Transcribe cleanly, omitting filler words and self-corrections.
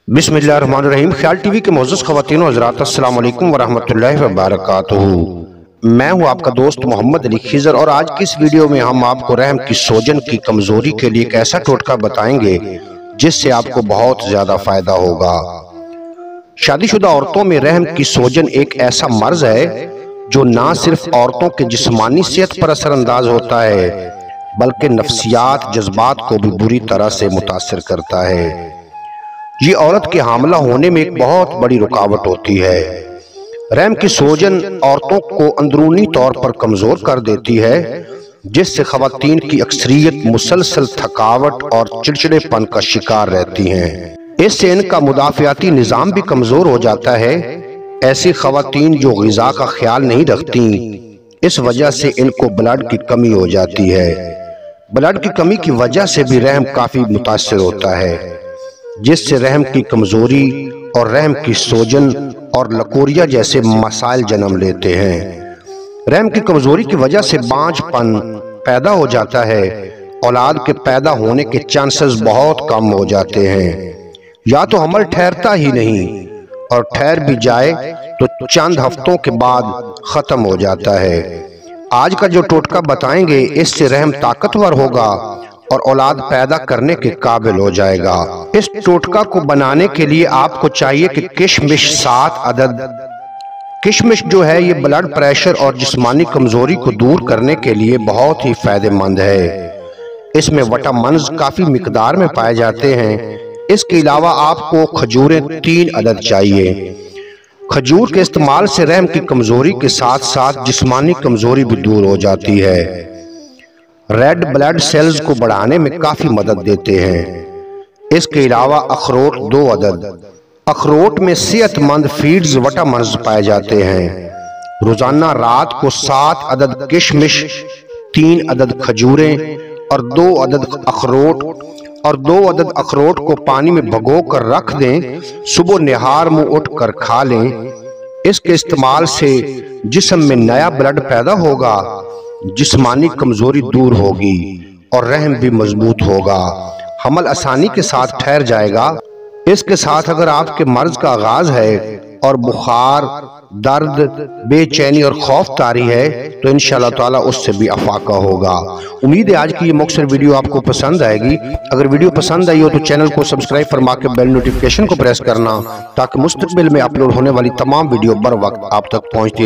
बिस्मिल्लाहिर्रहमानिर्रहीम। ख्याल टीवी के मोअज़्ज़ज़ ख़वातीन व हज़रात, अस्सलाम वालेकुम वरहमतुल्लाहि वबरकातुहू। मैं हूं आपका दोस्त मोहम्मद अली खिज़र और आज की इस वीडियो में हम आपको रहम की सोजन की कमजोरी के लिए एक ऐसा टोटका बताएंगे जिससे आपको बहुत ज्यादा फायदा होगा। शादीशुदा औरतों में रहम की सोजन एक ऐसा मर्ज है जो ना सिर्फ औरतों के जिस्मानी सेहत पर असरअंदाज होता है बल्कि नफ्सियात जज्बात को भी बुरी तरह से मुतासिर करता है। ये औरत के हामला होने में एक बहुत बड़ी रुकावट होती है। रहम की सोजन औरतों को अंदरूनी तौर पर कमजोर कर देती है जिससे खवातीन की अक्सरियत मुसलसल थकावट और चिड़चिड़ेपन का शिकार रहती हैं। इससे इनका मुदाफियाती निज़ाम भी कमजोर हो जाता है। ऐसी खवातीन जो ग़िज़ा का ख्याल नहीं रखती, इस वजह से इनको ब्लड की कमी हो जाती है। ब्लड की कमी की वजह से भी रहम काफी मुतासिर होता है जिससे रहम की कमजोरी और रहम की सोजन और लकोरिया जैसे मसाइल जन्म लेते हैं। रहम की कमजोरी की वजह से बांझपन पैदा हो जाता है। औलाद के पैदा होने के चांसेस बहुत कम हो जाते हैं, या तो हमल ठहरता ही नहीं और ठहर भी जाए तो चंद हफ्तों के बाद खत्म हो जाता है। आज का जो टोटका बताएंगे इससे रहम ताकतवर होगा और औलाद पैदा करने के काबिल हो जाएगा। इस टोटका को बनाने के लिए आपको चाहिए कि किशमिश 7 अदद। किशमिश जो है ये ब्लड प्रेशर और जिस्मानी कमजोरी को दूर करने के लिए बहुत ही फायदेमंद है। इसमें विटामिन्स काफी मिकदार में पाए जाते हैं। इसके अलावा आपको खजूरें 3 अदद चाहिए। खजूर के इस्तेमाल से रहम की कमजोरी के साथ साथ जिस्मानी कमजोरी भी दूर हो जाती है। रेड ब्लड सेल्स को बढ़ाने में काफी मदद देते हैं। इसके अलावा अखरोट 2 अदद। अखरोट में सेहतमंद फीड्स विटामिन्स पाए जाते हैं। रोजाना रात को 7 अदद किशमिश, 3 अदद खजूरें और 2 अदद अखरोट को पानी में भिगो कर रख दें। सुबह निहार मुंह उठकर खा लें। इसके इस्तेमाल से जिस्म में नया ब्लड पैदा होगा, जिस्मानी कमजोरी दूर होगी और रहम भी मजबूत होगा। हमल आसानी के साथ ठहर जाएगा। इसके साथ अगर आपके मर्ज का आगाज है और बुखार, दर्द, बेचैनी और खौफ तारी है तो इंशाअल्लाह ताला उससे भी अफाका होगा। उम्मीद है आज की ये मुख्तसर वीडियो आपको पसंद आएगी। अगर वीडियो पसंद आई हो तो चैनल को सब्सक्राइब फरमा के बेल नोटिफिकेशन को प्रेस करना ताकि मुस्तकबिल में अपलोड होने वाली तमाम वीडियो बर वक्त आप तक पहुंचती रहे।